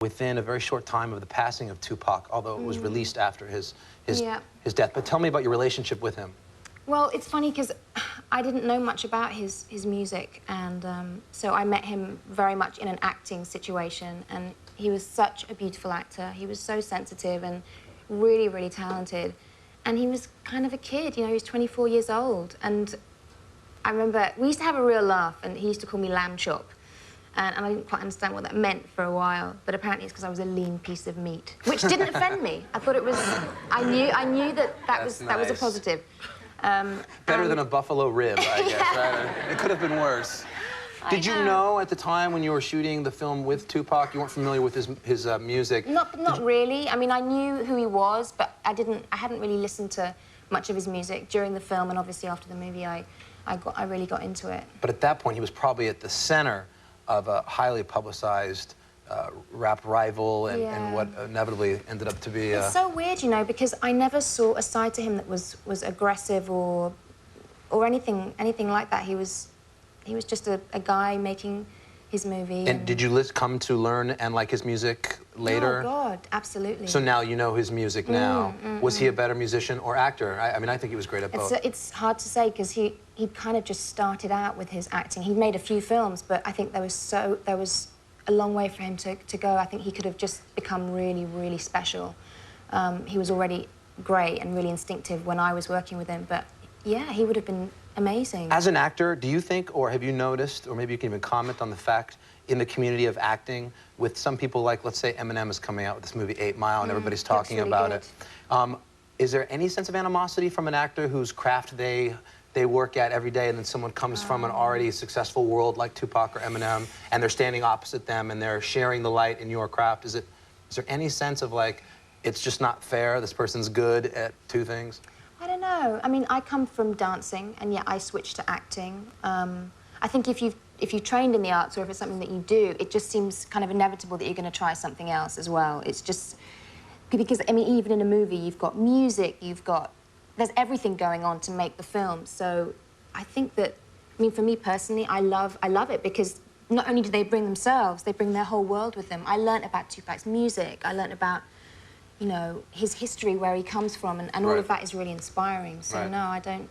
within a very short time of the passing of Tupac, although it was released after his death. But tell me about your relationship with him. Well, it's funny because I didn't know much about his music, and so I met him very much in an acting situation, and he was such a beautiful actor. He was so sensitive and really, really talented. And he was kind of a kid, you know, he was 24 years old. And I remember we used to have a real laugh, and he used to call me Lamb Chop. And I didn't quite understand what that meant for a while, but apparently it's because I was a lean piece of meat, which didn't offend me. I thought it was, I knew that was a positive. Better than a buffalo rib, I guess, right? It could have been worse. Did you know at the time when you were shooting the film with Tupac, you weren't familiar with his music? Not really. I mean, I knew who he was, but I hadn't really listened to much of his music during the film, and obviously after the movie, I really got into it. But at that point, he was probably at the center of a highly publicized rap rival and what inevitably ended up to be It's so weird, you know, because I never saw a side to him that was aggressive or anything like that. He was just a guy making his movie. And did you come to learn and like his music later? Oh, God, absolutely. So now you know his music now. Was he a better musician or actor? I mean, I think he was great at both. It's hard to say, because he kind of just started out with his acting. He made a few films, but I think there was a long way for him to go. I think he could have just become really, really special. He was already great and really instinctive when I was working with him, but yeah, he would have been amazing. As an actor, do you think, or have you noticed, or maybe you can even comment on the fact, in the community of acting, with some people like, let's say, Eminem is coming out with this movie 8 Mile, and everybody's talking about it. Is there any sense of animosity from an actor whose craft they work at every day, and then someone comes from an already successful world like Tupac or Eminem, and they're standing opposite them, and they're sharing the light in your craft? Is there any sense of, like, it's just not fair, this person's good at two things? I don't know. I mean, I come from dancing, and yet I switched to acting. I think if you've trained in the arts, or if it's something that you do, it just seems kind of inevitable that you're going to try something else as well. It's just because, I mean, even in a movie, you've got music, there's everything going on to make the film. So I think that, I mean, for me personally, I love it, because not only do they bring themselves, they bring their whole world with them. I learnt about Tupac's music. I learnt about, you know, his history, where he comes from, and all of that is really inspiring. So no, I don't.